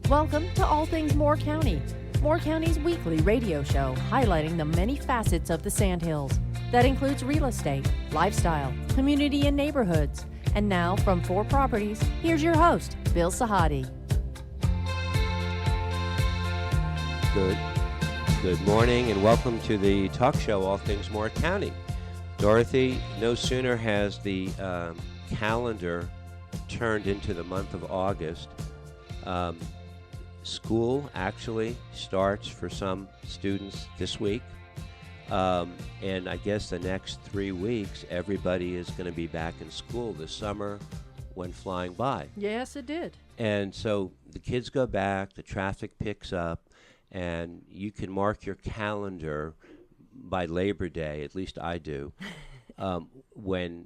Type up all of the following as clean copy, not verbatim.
Welcome to All Things Moore County, Moore County's weekly radio show highlighting the many facets of the Sandhills. That includes real estate, lifestyle, community and neighborhoods. And now from 4 Properties, here's your host, Bill Sahadi. Good morning and welcome to the talk show, All Things Moore County. Dorothy, no sooner has the calendar turned into the month of August, school actually starts for some students this week. And I guess the next 3 weeks, everybody is going to be back in school. The summer went flying by. Yes, it did. And so the kids go back, the traffic picks up, and you can mark your calendar by Labor Day, at least I do, when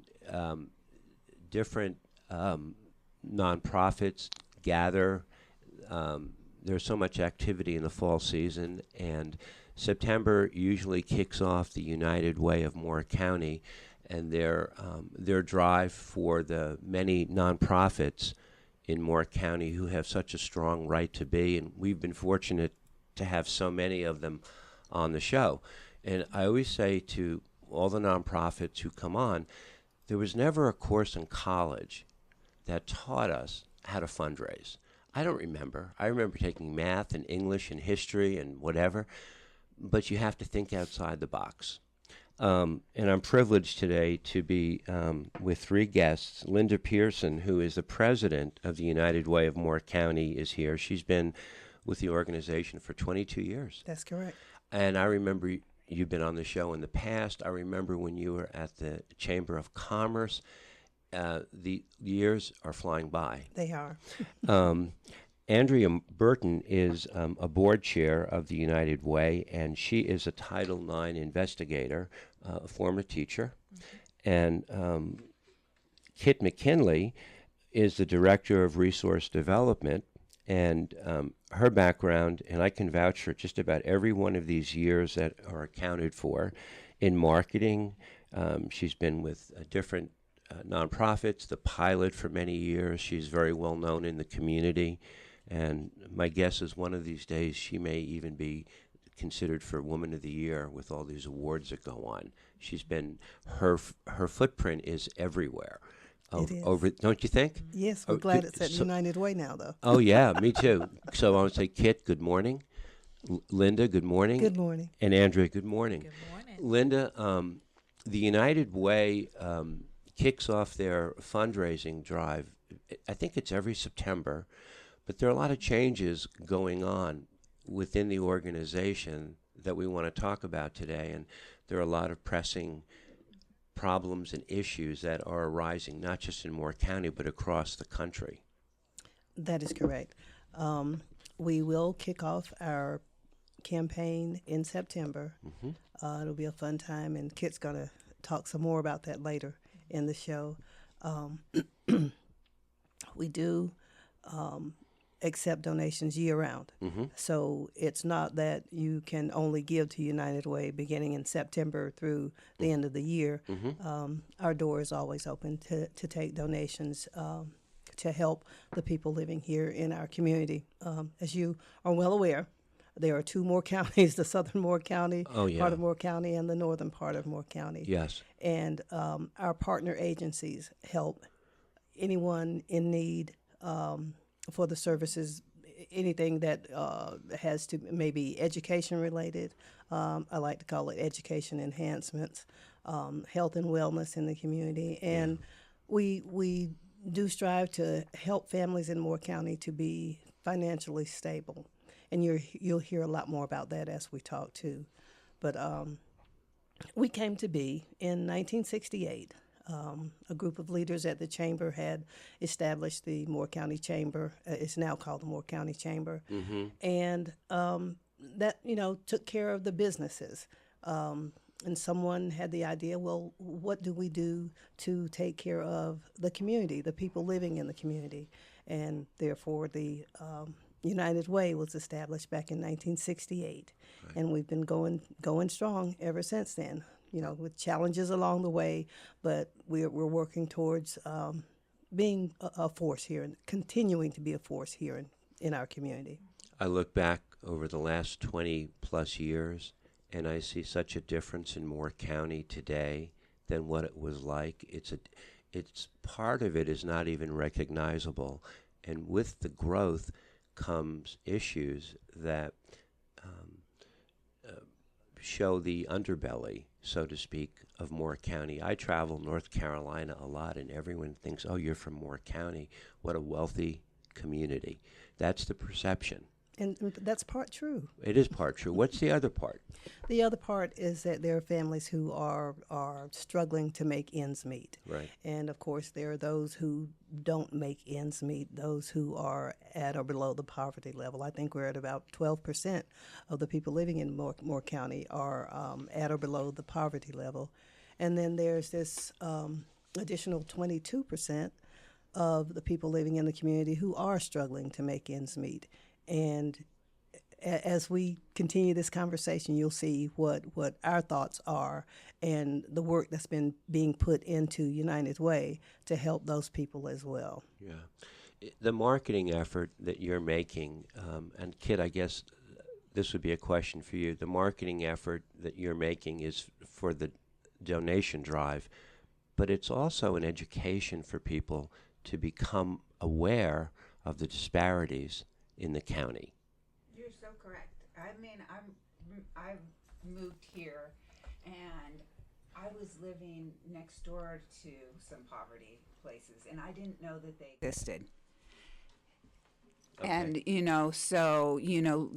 different nonprofits gather. There's so much activity in the fall season, and September usually kicks off the United Way of Moore County and their drive for the many nonprofits in Moore County who have such a strong right to be, and we've been fortunate to have so many of them on the show. And I always say to all the nonprofits who come on, there was never a course in college that taught us how to fundraise. I don't remember. I remember taking math and English and history and whatever, but you have to think outside the box. And I'm privileged today to be with 3 guests. Linda Pearson, who is the president of the United Way of Moore County, is here. She's been with the organization for 22 years. That's correct. And I remember you've been on the show in the past. I remember when you were at the Chamber of Commerce. The years are flying by. They are. Andrea Burton is a board chair of the United Way, and she is a Title IX investigator, a former teacher. And Kit McKinley is the director of resource development, and her background, and I can vouch for just about every one of these years that are accounted for in marketing. She's been with different nonprofits, the Pilot for many years. She's very well known in the community, and my guess is one of these days she may even be considered for Woman of the Year with all these awards that go on. She's been, her footprint is everywhere. It is. Over, don't you think? Yes, we're glad it's at United Way now, though. Oh, yeah, me too. So I want to say, Kit, good morning. Linda, good morning. Good morning. And Andrea, good morning. Good morning. Linda, the United Way kicks off their fundraising drive. I think it's every September, but there are a lot of changes going on within the organization that we want to talk about today, and there are a lot of pressing problems and issues that are arising, not just in Moore County, but across the country. That is correct. We will kick off our campaign in September. It'll be a fun time, and Kit's going to talk some more about that later in the show. We do accept donations year-round. So it's not that you can only give to United Way beginning in September through the end of the year. Our door is always open to take donations to help the people living here in our community. As you are well aware, there are 2 Moore counties, the southern Moore County part of Moore County and the northern part of Moore County. Yes. And our partner agencies help anyone in need for the services, anything that has to maybe education related. I like to call it education enhancements, health and wellness in the community. And we do strive to help families in Moore County to be financially stable. And you'll hear a lot more about that as we talk too. But we came to be in 1968. A group of leaders at the Chamber had established the Moore County Chamber. It's now called the Moore County Chamber. And that, took care of the businesses. And someone had the idea, well, what do we do to take care of the community, the people living in the community? And therefore, the United Way was established back in 1968. Right. And we've been going strong ever since then. With challenges along the way, but we're working towards being a force here and continuing to be a force here in our community. I look back over the last 20 plus years, and I see such a difference in Moore County today than what it was like. It's part of it is not even recognizable, and with the growth comes issues that um, show the underbelly, so to speak, of Moore County. I travel North Carolina a lot, and everyone thinks, "Oh, you're from Moore County. What a wealthy community." That's the perception. And that's part true. It is part true. What's the other part? The other part is that there are families who are struggling to make ends meet. Right. And of course, there are those who don't make ends meet, those who are at or below the poverty level. I think we're at about 12% of the people living in Moore County are at or below the poverty level. And then there's this additional 22% of the people living in the community who are struggling to make ends meet. And as we continue this conversation, you'll see what our thoughts are and the work that's been being put into United Way to help those people as well. Yeah. The marketing effort that you're making, and Kit, I guess this would be a question for you. The marketing effort that you're making is for the donation drive, but it's also an education for people to become aware of the disparities in the county. You're so correct. I mean, I've moved here, and I was living next door to some poverty places, and I didn't know that they existed. Okay. And,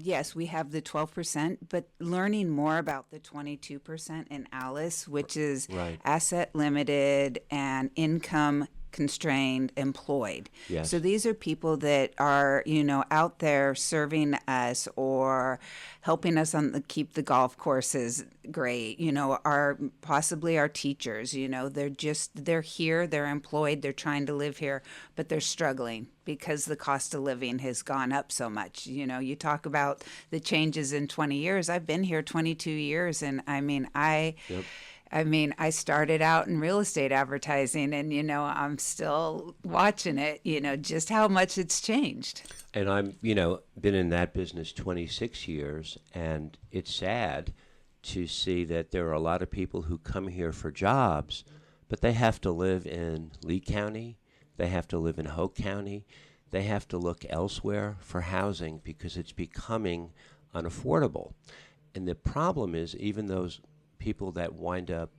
yes, we have the 12%, but learning more about the 22% in Alice, which is Right. asset limited and income constrained employed. Yes. So these are people that are, out there serving us or helping us keep the golf courses great, are possibly our teachers, they're here, they're employed, they're trying to live here, but they're struggling because the cost of living has gone up so much. You talk about the changes in 20 years. I've been here 22 years, and Yep. I started out in real estate advertising, and, I'm still watching it, just how much it's changed. And I'm, been in that business 26 years, and it's sad to see that there are a lot of people who come here for jobs, but they have to live in Lee County, they have to live in Hoke County, they have to look elsewhere for housing because it's becoming unaffordable. And the problem is even those people that wind up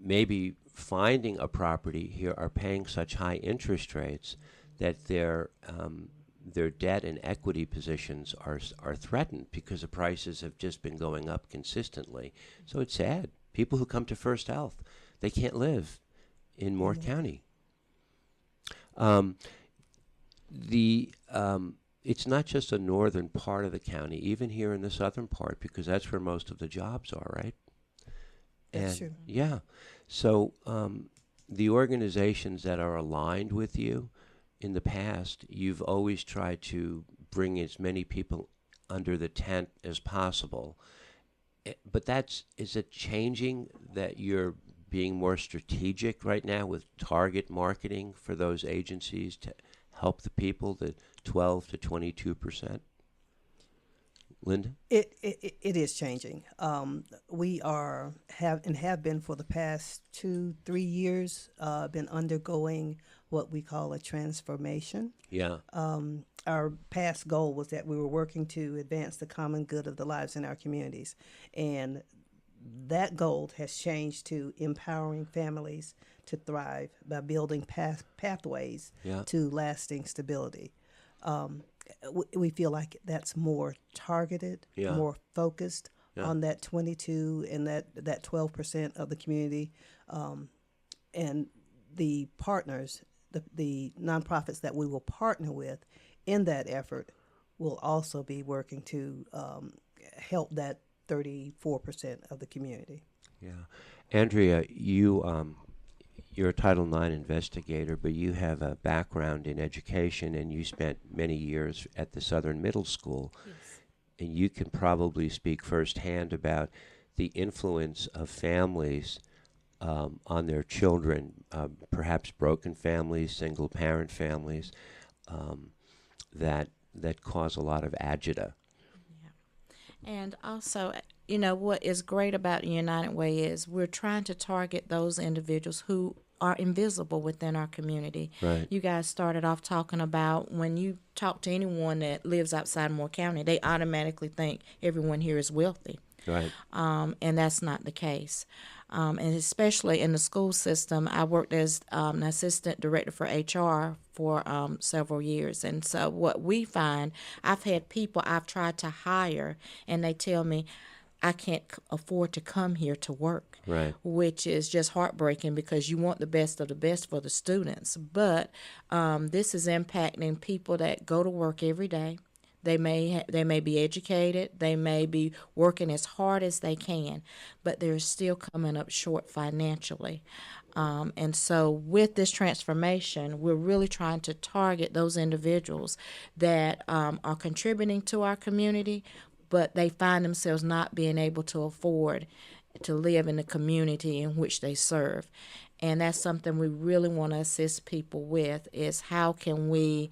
maybe finding a property here are paying such high interest rates that their debt and equity positions are threatened because the prices have just been going up consistently. So it's sad. People who come to First Health, they can't live in Moore County. It's not just a northern part of the county, even here in the southern part, because that's where most of the jobs are, right? That's true. Yeah. So the organizations that are aligned with you in the past, you've always tried to bring as many people under the tent as possible. But is it changing that you're being more strategic right now with target marketing for those agencies to help the people, the 12 to 22%? Linda? It is changing. We have been for the past 2-3 years been undergoing what we call a transformation. Yeah. Our past goal was that we were working to advance the common good of the lives in our communities, and that goal has changed to empowering families to thrive by building pathways Yeah. to lasting stability. We feel like that's more targeted, Yeah. more focused Yeah. on that 22 and that 12% of the community, and the partners, the nonprofits that we will partner with in that effort will also be working to help that 34% of the community. Yeah. Andrea, you're a Title IX investigator, but you have a background in education, and you spent many years at the Southern Middle School. Yes. And you can probably speak firsthand about the influence of families on their children, perhaps broken families, single-parent families, that that cause a lot of agita. And also, you know, what is great about United Way is we're trying to target those individuals who are invisible within our community. Right. You guys started off talking about when you talk to anyone that lives outside Moore County, they automatically think everyone here is wealthy. Right. And that's not the case. And especially in the school system, I worked as an assistant director for HR for several years. And so what we find, I've had people I've tried to hire, and they tell me, I can't afford to come here to work, Right. which is just heartbreaking because you want the best of the best for the students. But this is impacting people that go to work every day. They may be educated, they may be working as hard as they can, but they're still coming up short financially. And so with this transformation, we're really trying to target those individuals that are contributing to our community, but they find themselves not being able to afford to live in the community in which they serve. And that's something we really want to assist people with, is how can we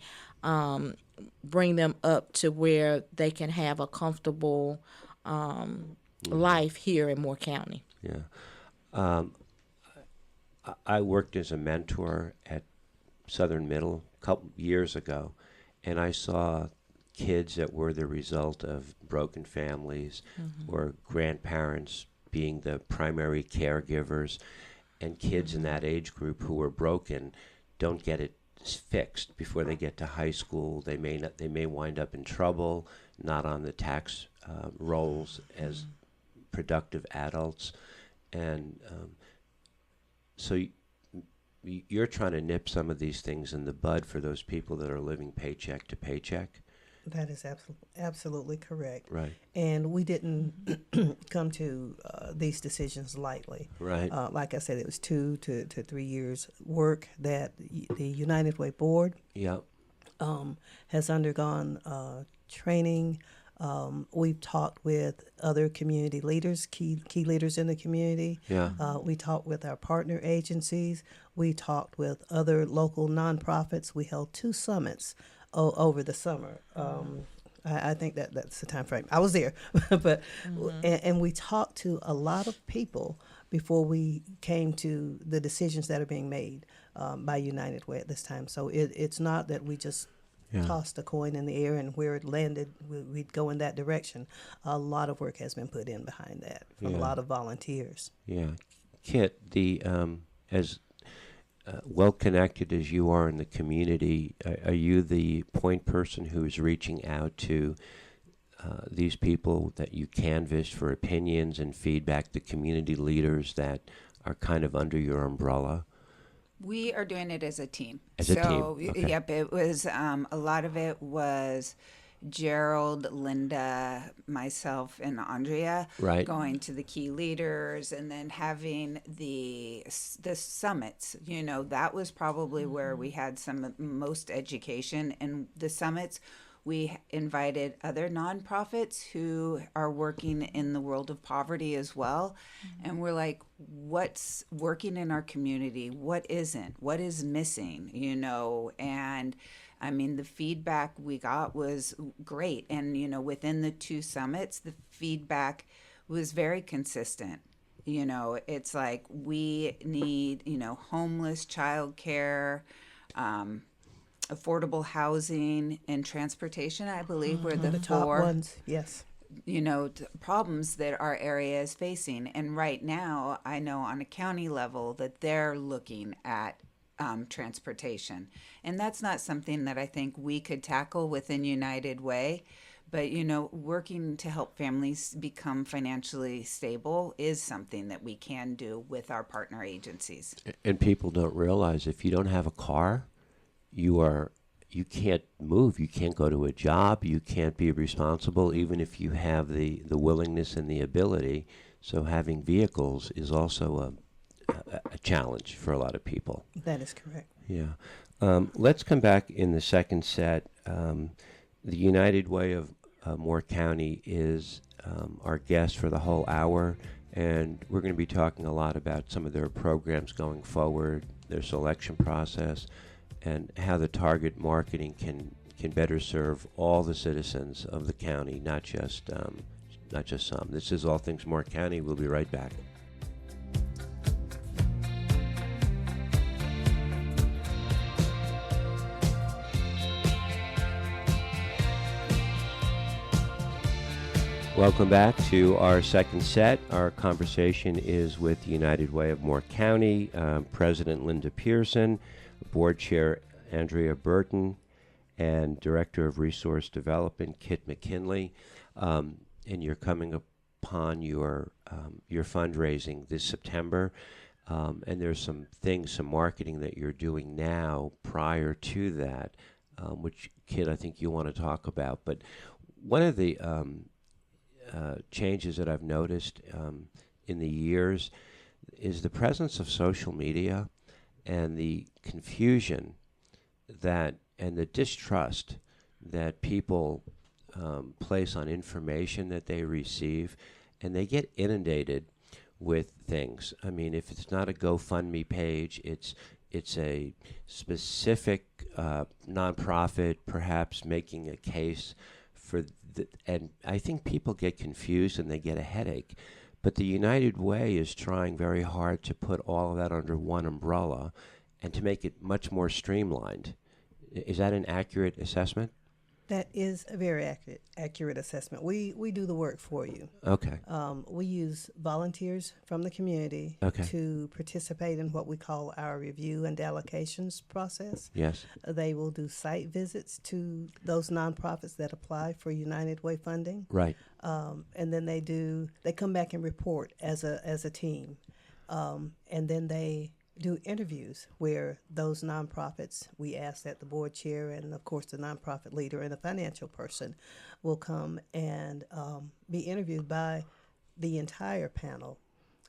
bring them up to where they can have a comfortable life here in Moore County. Yeah. I worked as a mentor at Southern Middle a couple years ago, and I saw kids that were the result of broken families or grandparents being the primary caregivers, and kids in that age group who were broken don't get it fixed before they get to high school. They may wind up in trouble, not on the tax rolls as productive adults, and so you're trying to nip some of these things in the bud for those people that are living paycheck to paycheck. That is absolutely correct. Right. And we didn't come to these decisions lightly. Right. Like I said, it was 2 to 3 years work that the United Way Board Yep. has undergone training. We've talked with other community leaders, key leaders in the community. Yeah. We talked with our partner agencies. We talked with other local nonprofits. We held 2 summits over the summer. I think that's the time frame. I was there, but and we talked to a lot of people before we came to the decisions that are being made by United Way at this time. So it's not that we just tossed a coin in the air and where it landed, we'd go in that direction. A lot of work has been put in behind that from a lot of volunteers. Yeah. Kit, as well connected as you are in the community, are you the point person who's reaching out to these people that you canvass for opinions and feedback, the community leaders that are kind of under your umbrella? We are doing it as a team. As a team, okay. Yep, it was a lot of it was Gerald, Linda, myself, and Andrea Right. going to the key leaders, and then having the summits. You know, that was probably where we had some most education. And the summits, we invited other nonprofits who are working in the world of poverty as well. And we're like, what's working in our community? What isn't? What is missing? You know, and I mean, the feedback we got was great. And, you know, within the 2 summits, the feedback was very consistent. You know, it's like we need, you know, homeless, childcare, affordable housing, and transportation, I believe, were the Top 4 ones, yes. you know, problems that our area is facing. And right now, I know on a county level that they're looking at transportation. And that's not something that I think we could tackle within United Way. But, you know, working to help families become financially stable is something that we can do with our partner agencies. And people don't realize if you don't have a car, you can't move, you can't go to a job, you can't be responsible, even if you have the willingness and the ability. So having vehicles is also a challenge for a lot of people. That is correct. Yeah. Let's come back in the second set. The United Way of Moore County is our guest for the whole hour, and we're going to be talking a lot about some of their programs going forward, their selection process, and how the target marketing can better serve all the citizens of the county, not just some. This is All Things Moore County. We'll be right back. Welcome back to our second set. Our conversation is with United Way of Moore County, President Linda Pearson, Board Chair Andrea Burton, and Director of Resource Development Kit McKinley. And you're coming upon your fundraising this September, and there's some marketing that you're doing now prior to that, which Kit, I think you want to talk about. But one of the changes that I've noticed in the years is the presence of social media and the confusion and the distrust that people place on information that they receive, and they get inundated with things. I mean, if it's not a GoFundMe page, it's a specific nonprofit perhaps making a case for and I think people get confused and they get a headache. But the United Way is trying very hard to put all of that under one umbrella and to make it much more streamlined. Is that an accurate assessment? That is a very accurate assessment. We do the work for you. Okay. We use volunteers from the community to participate in what we call our review and allocations process. Yes. They will do site visits to those nonprofits that apply for United Way funding. Right. And then they come back and report as a team. And then they do interviews where those nonprofits, we ask that the board chair and, of course, the nonprofit leader and the financial person will come and be interviewed by the entire panel.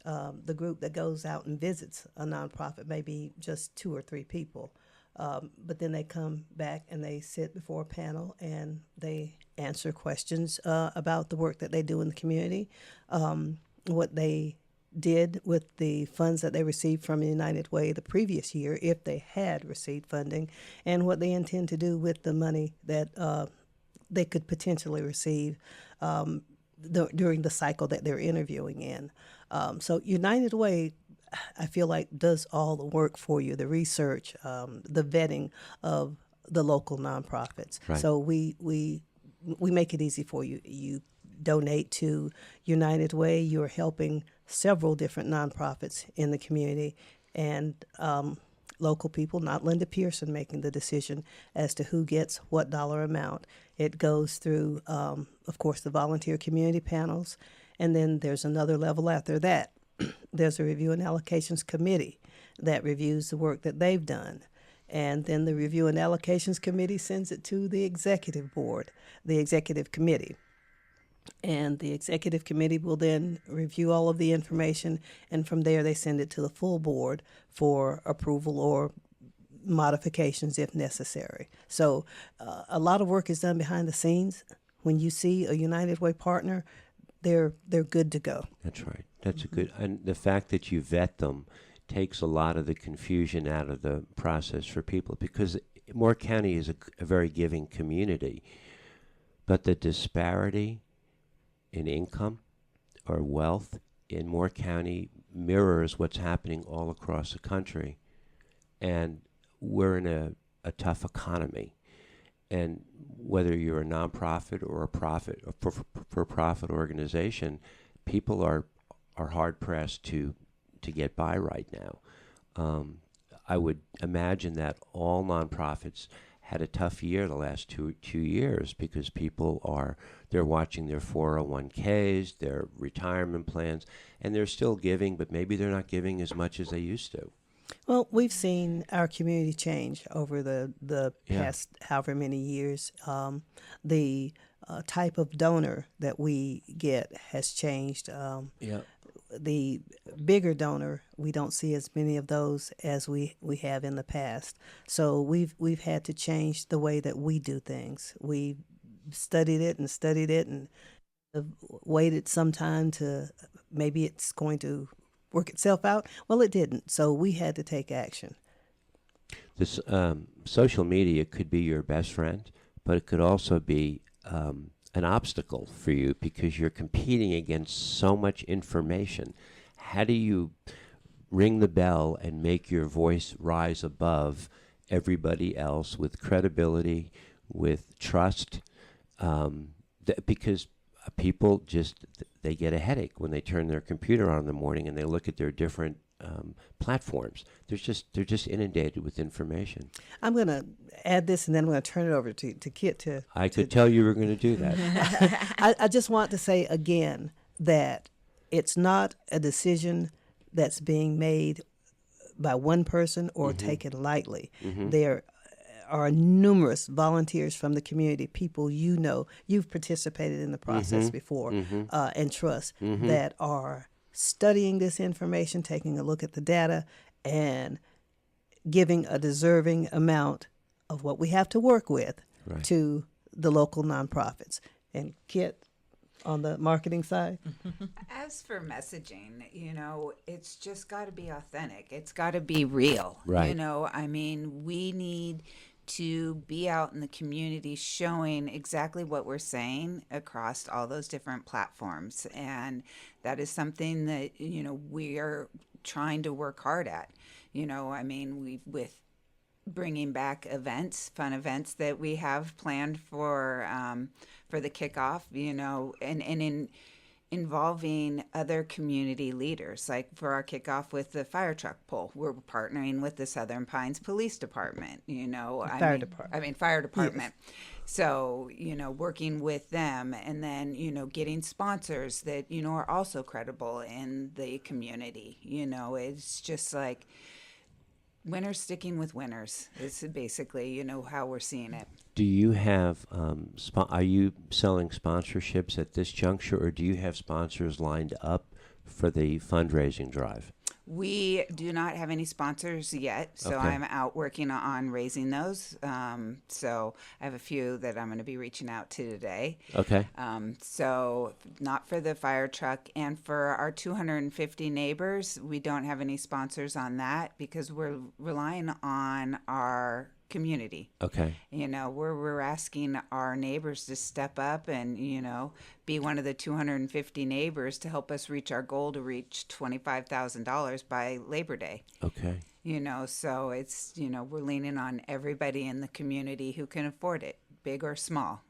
The group that goes out and visits a nonprofit may be just 2 or 3 people, but then they come back and they sit before a panel and they answer questions about the work that they do in the community, what they did with the funds that they received from United Way the previous year, if they had received funding, and what they intend to do with the money that they could potentially receive during the cycle that they're interviewing in. So United Way, I feel like, does all the work for you, the research, the vetting of the local nonprofits. Right. So we make it easy for you. You donate to United Way, you're helping several different nonprofits in the community, and local people, not Linda Pearson making the decision as to who gets what dollar amount. It goes through, of course, the volunteer community panels, and then there's another level after that. There's a review and allocations committee that reviews the work that they've done. And then the review and allocations committee sends it to the executive board, the executive committee. And the executive committee will then review all of the information, and from there they send it to the full board for approval or modifications if necessary. So a lot of work is done behind the scenes. When you see a United Way partner, they're good to go. That's right. That's a good, and the fact that you vet them takes a lot of the confusion out of the process for people, because Moore County is a very giving community, but the disparity in income or wealth in Moore County mirrors what's happening all across the country. And we're in a tough economy. And whether you're a nonprofit or a profit or for-profit organization, people are hard-pressed to get by right now. I would imagine that all nonprofits had a tough year the last two years, because they're watching their 401ks, their retirement plans, and they're still giving, but maybe they're not giving as much as they used to. Well, we've seen our community change over the past however many years. The type of donor that we get has changed. The bigger donor, we don't see as many of those as we have in the past. So we've had to change the way that we do things. We studied it and waited some time to maybe it's going to work itself out. Well, it didn't. So we had to take action. This social media could be your best friend, but it could also be an obstacle for you because you're competing against so much information. How do you ring the bell and make your voice rise above everybody else with credibility, with trust? Because people just, they get a headache when they turn their computer on in the morning and they look at their different platforms. They're just inundated with information. I'm going to add this, and then I'm going to turn it over to Kit to. I could tell you were going to do that. I just want to say again that it's not a decision that's being made by one person or taken lightly. There are numerous volunteers from the community, people you've participated in the process before, and trust, that are studying this information, taking a look at the data, and giving a deserving amount of what we have to work with to the local nonprofits. And Kit, on the marketing side? As for messaging, it's just got to be authentic. It's got to be real. Right. We need to be out in the community showing exactly what we're saying across all those different platforms. And that is something that, we are trying to work hard at. With bringing back events, fun events that we have planned for the kickoff, and in involving other community leaders. Like for our kickoff with the fire truck pull, we're partnering with the Southern Pines Police Department, Fire department. Yes. So, working with them, and then, getting sponsors that, are also credible in the community. It's just like winners sticking with winners is basically, how we're seeing it. Do you have, are you selling sponsorships at this juncture, or do you have sponsors lined up for the fundraising drive? We do not have any sponsors yet, so Okay. I'm out working on raising those. So I have a few that I'm going to be reaching out to today. Okay. So not for the fire truck, and for our 250 neighbors, we don't have any sponsors on that because we're relying on our community. Okay. We're asking our neighbors to step up and, be one of the 250 neighbors to help us reach our goal to reach $25,000 by Labor Day. Okay. So it's, we're leaning on everybody in the community who can afford it, big or small.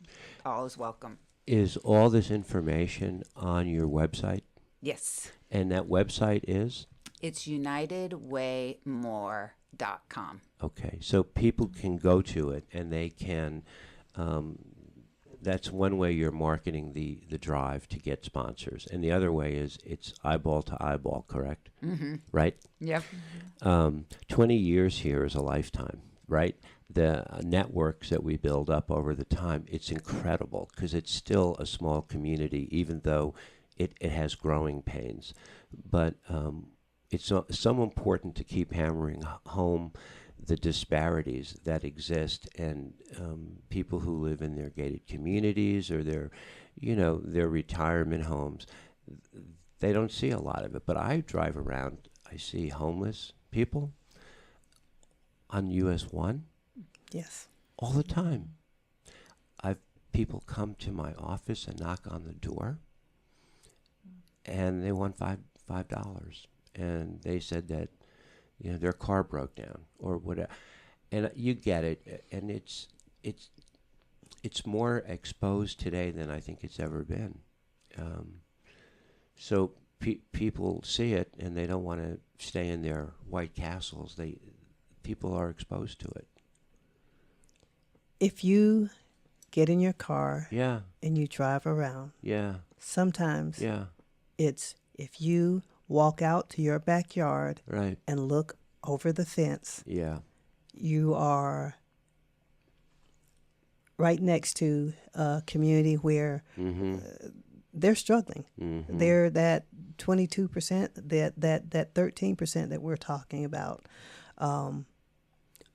All is welcome. Is all this information on your website? Yes. And that website is? It's UnitedWayMore.com. Okay, so people can go to it and they can, that's one way you're marketing the drive to get sponsors. And the other way is it's eyeball to eyeball, correct? Mm-hmm. Right? Yep. 20 years here is a lifetime, right? The networks that we build up over the time, it's incredible because it's still a small community, even though it has growing pains. But it's so important to keep hammering home the disparities that exist, and people who live in their gated communities or their retirement homes, they don't see a lot of it. But I drive around, I see homeless people on US 1 Yes. all the time. People come to my office and knock on the door, and they want $5, and they said that their car broke down or whatever, and you get it, and it's more exposed today than I think it's ever been. So people see it and they don't want to stay in their white castles. People are exposed to it. If you get in your car Yeah. and you drive around, Yeah. sometimes Yeah. it's if you walk out to your backyard Right. and look over the fence, Yeah. you are right next to a community where they're struggling. Mm-hmm. They're that 22%, that 13% that we're talking about.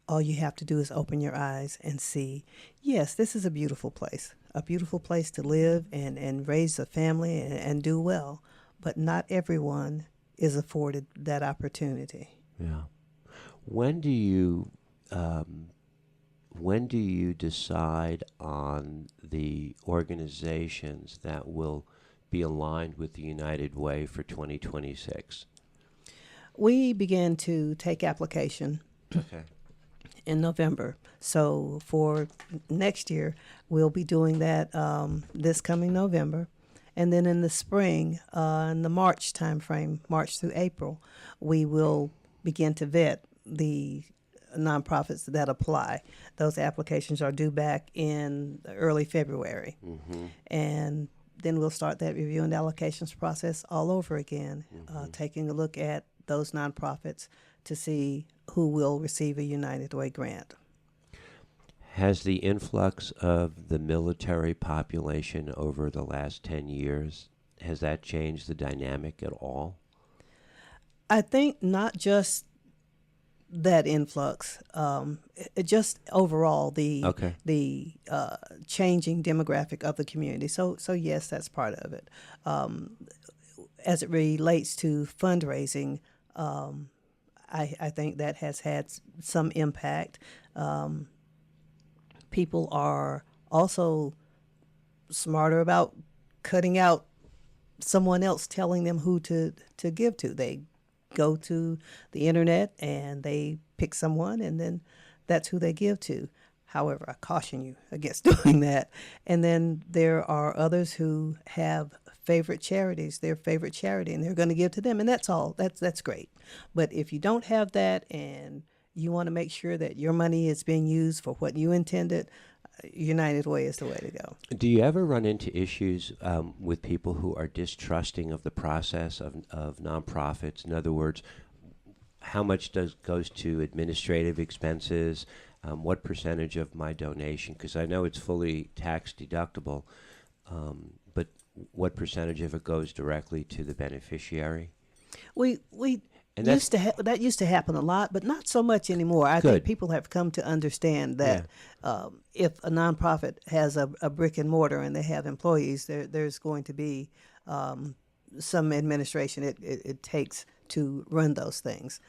All you have to do is open your eyes and see, yes, this is a beautiful place to live and raise a family and do well. But not everyone is afforded that opportunity. Yeah. When do you when do you decide on the organizations that will be aligned with the United Way for 2026? We began to take application Okay. in November. So for next year, we'll be doing that this coming November. And then in the spring, in the March timeframe, March through April, we will begin to vet the nonprofits that apply. Those applications are due back in early February. Mm-hmm. And then we'll start that review and allocations process all over again, taking a look at those nonprofits to see who will receive a United Way grant. Has the influx of the military population over the last 10 years, has that changed the dynamic at all? I think not just that influx, just overall the Okay. the changing demographic of the community. So yes, that's part of it. As it relates to fundraising, I think that has had some impact. People are also smarter about cutting out someone else telling them who to give to. They go to the internet and they pick someone, and then that's who they give to. However, I caution you against doing that. And then there are others who have favorite charities, their favorite charity, and they're going to give to them, and that's all. That's great. But if you don't have that and you want to make sure that your money is being used for what you intended, United Way is the way to go. Do you ever run into issues with people who are distrusting of the process of nonprofits? In other words, how much goes to administrative expenses? What percentage of my donation? Because I know it's fully tax deductible, but what percentage of it goes directly to the beneficiary? We And that used to happen a lot, but not so much anymore. I Good. think people have come to understand that if a nonprofit has a brick and mortar and they have employees, there's going to be some administration it takes to run those things.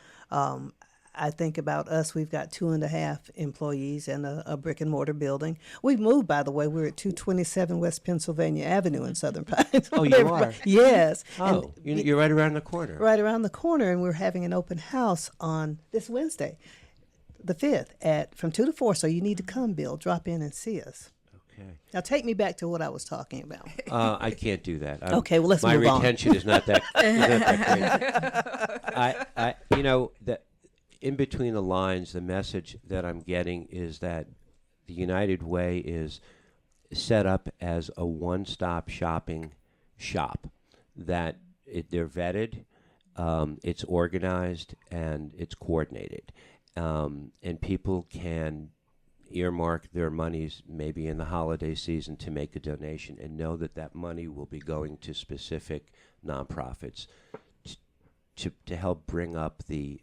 I think about us, we've got 2.5 employees and a brick and mortar building. We've moved, by the way. We're at 227 West Pennsylvania Avenue in Southern Pines. Oh, you are? Yes. Oh, And you're right around the corner. right around the corner, and we're having an open house on this Wednesday, the 5th, from 2 to 4. So you need to come, Bill. Drop in and see us. Okay. Now take me back to what I was talking about. I can't do that. Okay, well, let's my move on. retention is not that. Is not that great. That in between the lines, the message that I'm getting is that the United Way is set up as a one-stop shopping shop. That they're vetted, it's organized, and it's coordinated, and people can earmark their monies maybe in the holiday season to make a donation and know that that money will be going to specific nonprofits to help bring up the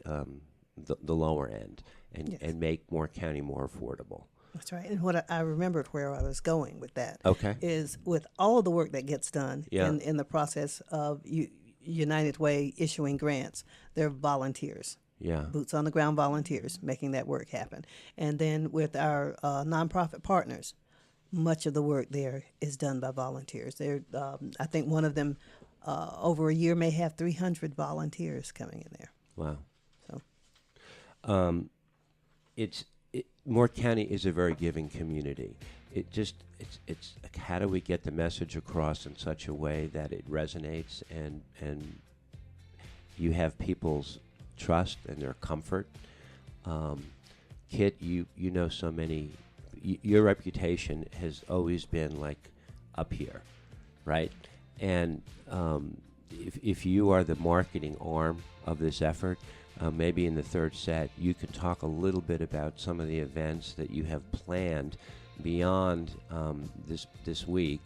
lower end and make Moore County more affordable. That's right. And what I remembered where I was going with that Okay. is with all of the work that gets done in the process of United Way issuing grants, they're volunteers. Yeah. Boots on the ground volunteers making that work happen. And then with our nonprofit partners, much of the work there is done by volunteers. I think one of them over a year may have 300 volunteers coming in there. Wow. So Moore County is a very giving community. It's like, how do we get the message across in such a way that it resonates and you have people's trust and their comfort. Kit, you know so many. Your reputation has always been like up here, right? And if you are the marketing arm of this effort, maybe in the third set, you could talk a little bit about some of the events that you have planned beyond this week,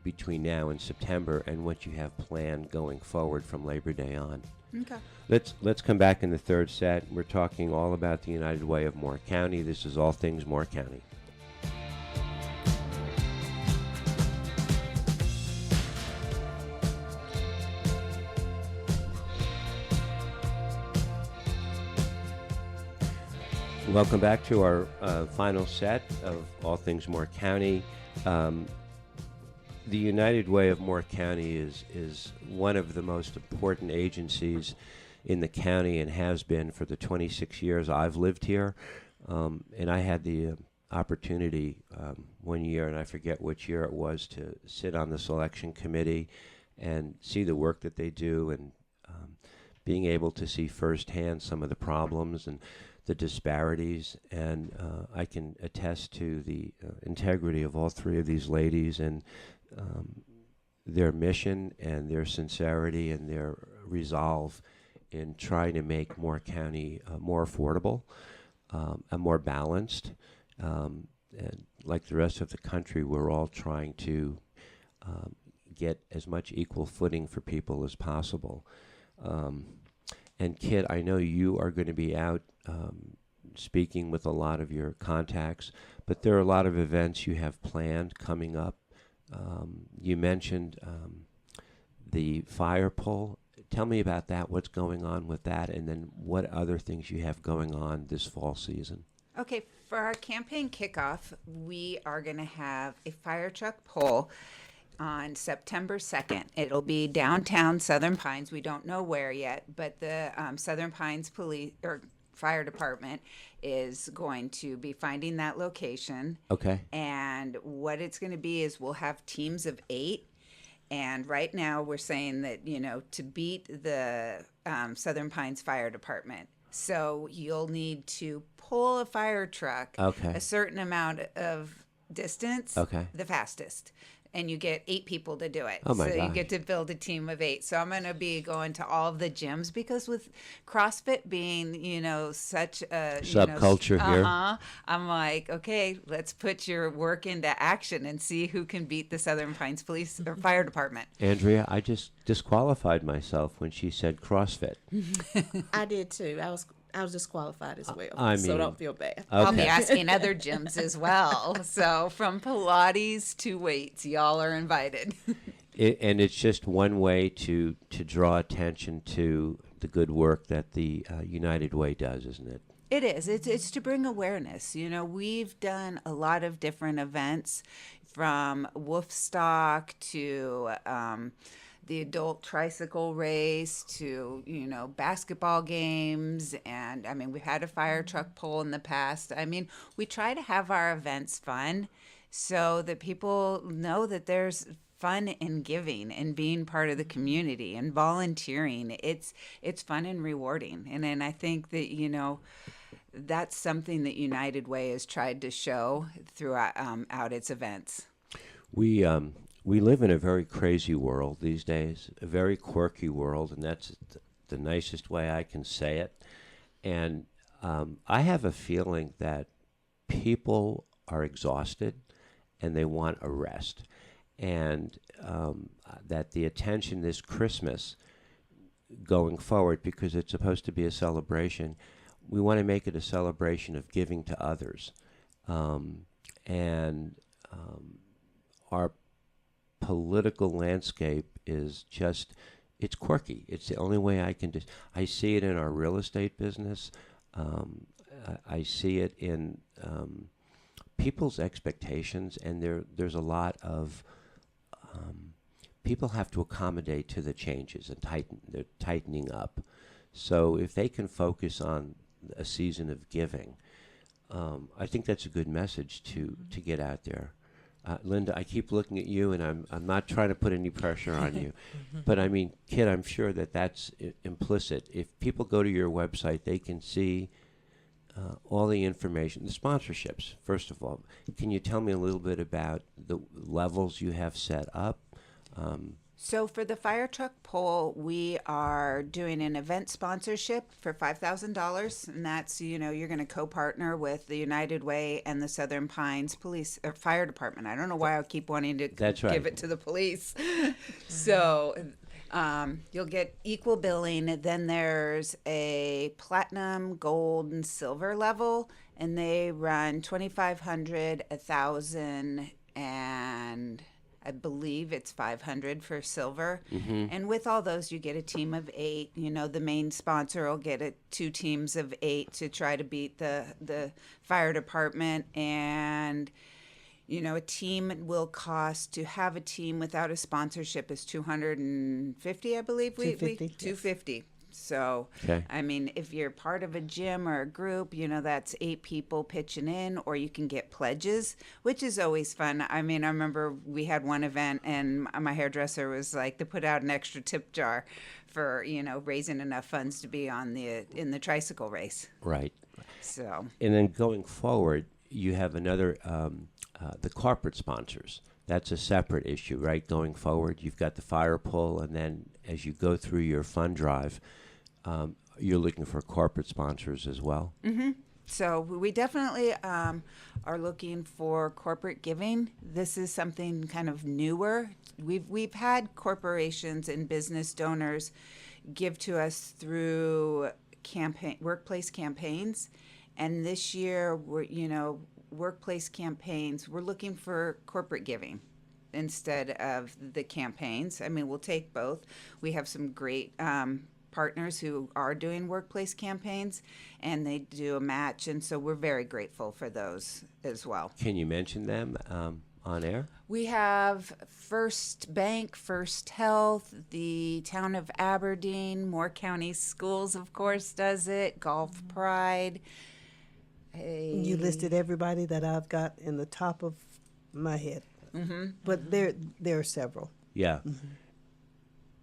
between now and September, and what you have planned going forward from Labor Day on. Okay. Let's come back in the third set. We're talking all about the United Way of Moore County. This is All Things Moore County. Welcome back to our final set of All Things Moore County. The United Way of Moore County is one of the most important agencies in the county and has been for the 26 years I've lived here. And I had the opportunity one year, and I forget which year it was, to sit on the selection committee and see the work that they do, and being able to see firsthand some of the problems and the disparities. And I can attest to the integrity of all three of these ladies and their mission and their sincerity and their resolve in trying to make Moore County more affordable and more balanced. And like the rest of the country, we're all trying to get as much equal footing for people as possible. And Kit, I know you are going to be out speaking with a lot of your contacts, but there are a lot of events you have planned coming up. You mentioned the fire pole. Tell me about that, what's going on with that, and then what other things you have going on this fall season. Okay, for our campaign kickoff, we are going to have a fire truck pull on September 2nd. It'll be downtown Southern Pines. We don't know where yet, but the Southern Pines Police or Fire Department is going to be finding that location. Okay. And what it's going to be is we'll have teams of 8. And right now we're saying that, to beat the Southern Pines Fire Department. So you'll need to pull a fire truck a certain amount of distance, the fastest. And you get 8 people to do it. Oh my So gosh. you get to build a team of 8. So I'm going to be going to all of the gyms because with CrossFit being, such a subculture here. I'm like, okay, let's put your work into action and see who can beat the Southern Pines Police or Fire Department. Andrea, I just disqualified myself when she said CrossFit. I did too. I was disqualified as well, I so mean, don't feel bad. I'll be asking other gyms as well. So from Pilates to weights, y'all are invited. And it's just one way to draw attention to the good work that the United Way does, isn't it? It is. It's to bring awareness. We've done a lot of different events, from Wolfstock to the adult tricycle race to, basketball games. And we've had a fire truck pull in the past. We try to have our events fun so that people know that there's fun in giving and being part of the community and volunteering. It's fun and rewarding. And then I think that, that's something that United Way has tried to show throughout out its events. We live in a very crazy world these days, a very quirky world, and that's the nicest way I can say it. And I have a feeling that people are exhausted and they want a rest. And that the attention this Christmas going forward, because it's supposed to be a celebration, we want to make it a celebration of giving to others. Our political landscape is just, it's quirky. It's the only way I can I see it in our real estate business. I see it in people's expectations, and there's a lot of people have to accommodate to the changes and they're tightening up. So if they can focus on a season of giving, I think that's a good message to get out there. Linda, I keep looking at you, and I'm not trying to put any pressure on you, but Kit, I'm sure that's implicit. If people go to your website, they can see all the information, the sponsorships. First of all, can you tell me a little bit about the levels you have set up? So for the fire truck poll, we are doing an event sponsorship for $5,000, and that's, you're going to co-partner with the United Way and the Southern Pines Police or Fire Department. I don't know why I keep wanting to give it to the police. So you'll get equal billing. Then there's a platinum, gold, and silver level, and they run $2,500, $1,000, and I believe it's 500 for silver. And with all those, you get a team of 8. You know, the main sponsor will get 2 teams of 8 to try to beat the fire department. And, you know, a team will cost, to have a team without a sponsorship is $250, I believe. 250, yes. 250. So, Okay. I mean, if you're part of a gym or a group, you know, that's 8 people pitching in, or you can get pledges, which is always fun. I mean, I remember we had one event and my hairdresser was like to put out an extra tip jar for, you know, raising enough funds to be in the tricycle race. Right. So, And then going forward, you have another, the corporate sponsors. That's a separate issue, right? Going forward, you've got the fire pull, and then as you go through your fund drive, you're looking for corporate sponsors as well. So we definitely are looking for corporate giving. This is something kind of newer. We've had corporations and business donors give to us through workplace campaigns, and this year workplace campaigns, we're looking for corporate giving instead of the campaigns. I mean, we'll take both. We have some great partners who are doing workplace campaigns, and they do a match, and so we're very grateful for those as well. Can you mention them on air? We have First Bank, First Health, the town of Aberdeen, Moore County Schools, of course, does it, Golf Pride. You listed everybody that I've got in the top of my head. But there are several. Yeah.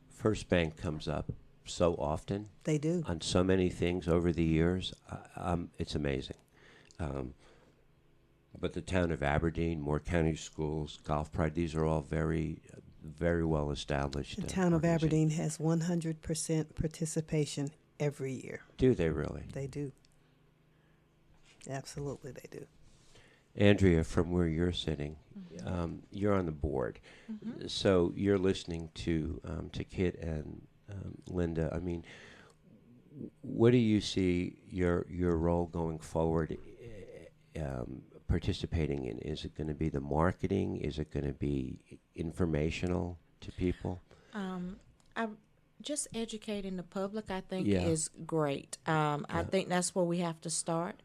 First Bank comes up so often They do. on so many things over the years. It's amazing. But the town of Aberdeen, Moore County Schools, Golf Pride, these are all very, very well established. The town of organizations. Aberdeen has 100% participation every year. Do they really? They do. Absolutely, they do. Andrea, from where you're sitting, you're on the board, so you're listening to Kit and Linda. I mean, what do you see your role going forward? Participating in? Is it going to be the marketing? Is it going to be informational to people? Just educating the public, I think, Yeah. is great. I think that's where we have to start.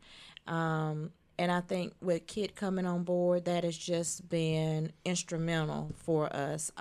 And I think with Kit coming on board, that has just been instrumental for us.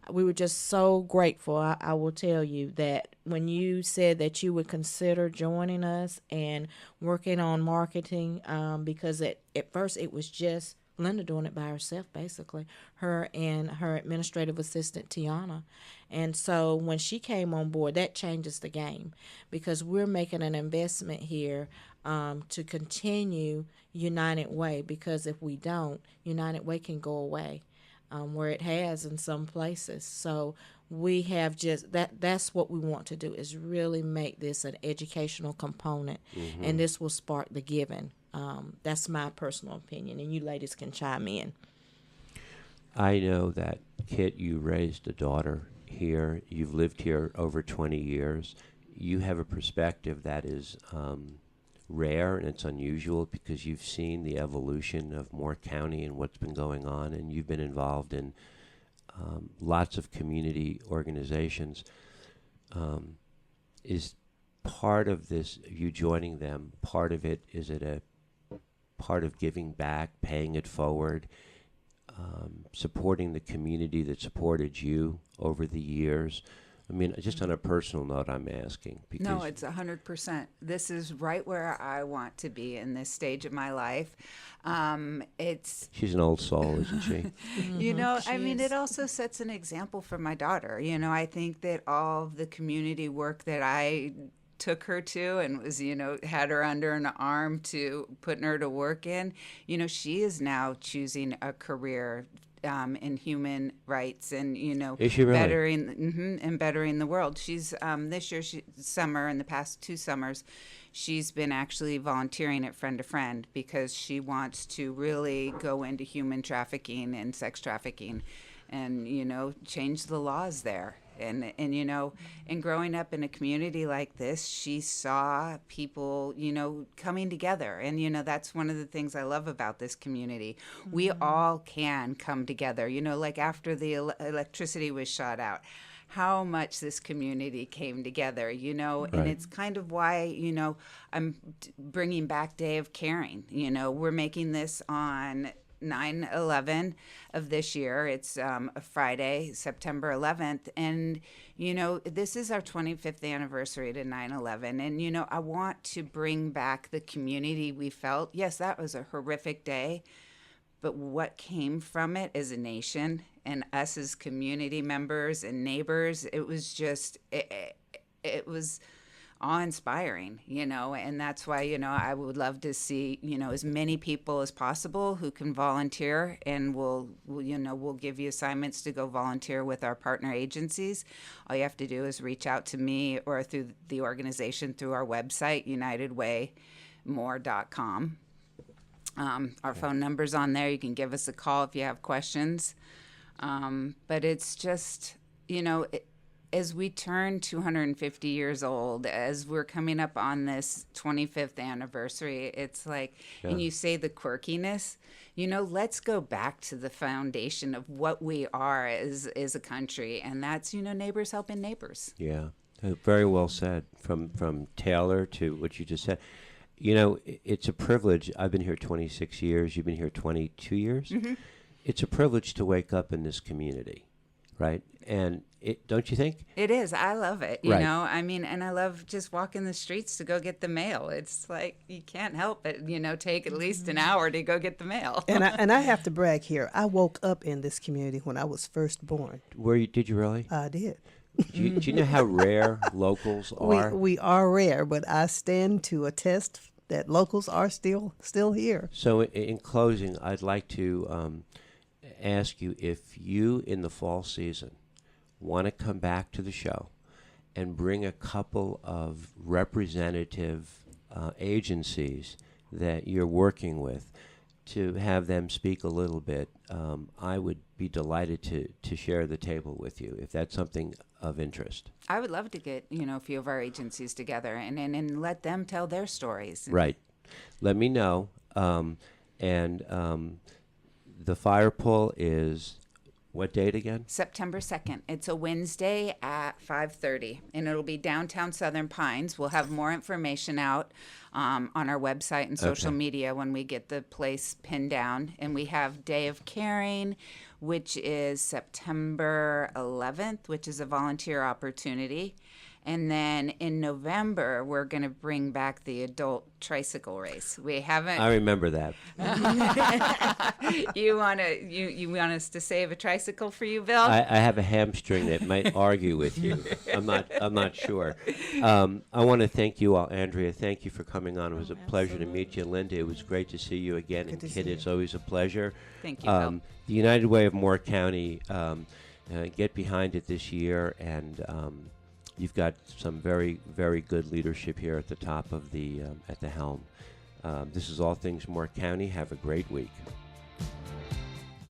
We were just so grateful. I will tell you that when you said that you would consider joining us and working on marketing, because at first it was just Linda doing it by herself, basically, her and her administrative assistant, Tiana. And so when she came on board, that changes the game, because we're making an investment here to continue United Way, because if we don't, United Way can go away, where it has in some places. So we have just that's what we want to do, is really make this an educational component, and this will spark the giving. That's my personal opinion, and you ladies can chime in. I know that, Kit, you raised a daughter here. You've lived here over 20 years. You have a perspective that is rare, and it's unusual, because you've seen the evolution of Moore County and what's been going on, and you've been involved in lots of community organizations. Is part of this, you joining them, part of it, is it a part of giving back, paying it forward, supporting the community that supported you over the years? I mean, just on a personal note, I'm asking. Because No, it's 100%. This is right where I want to be in this stage of my life. It's she's an old soul, isn't she? You know, She I mean, is. it also sets an example for my daughter. You know, I think that all of the community work that I took her to and was, you know, had her under an arm to putting her to work in, you know, she is now choosing a career in human rights and, you know, Is she really? bettering the world. She's this year, summer, and the past 2 summers, she's been actually volunteering at Friend to Friend, because she wants to really go into human trafficking and sex trafficking. and change the laws there. And in growing up in a community like this, she saw people, coming together. And, that's one of the things I love about this community. We all can come together, like after the electricity was shot out, how much this community came together, and it's kind of why, I'm bringing back Day of Caring. We're making this on 9/11 of this year. It's a Friday, September 11th. And, this is our 25th anniversary to 9/11. And, I want to bring back the community we felt. Yes, that was a horrific day. But what came from it as a nation and us as community members and neighbors, it was just, it was awe-inspiring, and that's why, I would love to see, as many people as possible who can volunteer, and we'll give you assignments to go volunteer with our partner agencies. All you have to do is reach out to me or through the organization through our website, unitedwaymore.com. Our phone number's on there. You can give us a call if you have questions. But it's just, as we turn 250 years old, as we're coming up on this 25th anniversary, it's like, and you say the quirkiness, let's go back to the foundation of what we are as a country, and that's, neighbors helping neighbors. Yeah, very well said. From Taylor to what you just said. It's a privilege. I've been here 26 years. You've been here 22 years. Mm-hmm. It's a privilege to wake up in this community, right? And don't you think? It is. I love it. You know, I mean, and I love just walking the streets to go get the mail. It's like you can't help it, take at least an hour to go get the mail. And I have to brag here. I woke up in this community when I was first born. Did you really? I did. Do you know how rare locals are? We are rare, but I stand to attest that locals are still here. So in closing, I'd like to ask you if you, in the fall season, want to come back to the show and bring a couple of representative agencies that you're working with to have them speak a little bit, I would be delighted to share the table with you if that's something of interest. I would love to get, a few of our agencies together and let them tell their stories. Right. Let me know. And the fire pull is what date again? September 2nd. It's a Wednesday at 5:30, and it'll be downtown Southern Pines. We'll have more information out on our website and social media when we get the place pinned down. And we have Day of Caring, which is September 11th, which is a volunteer opportunity. And then in November, we're going to bring back the adult tricycle race. We haven't. I remember that. You want us to save a tricycle for you, Bill? I have a hamstring that might argue with you. I'm not sure. I want to thank you all, Andrea. Thank you for coming on. It was a pleasure to meet you, Linda. It was great to see you again, and Kit, it's always a pleasure. Thank you, Bill. The United Way of Moore County, get behind it this year, and you've got some very, very good leadership here at the top of at the helm. This is All Things Moore County. Have a great week.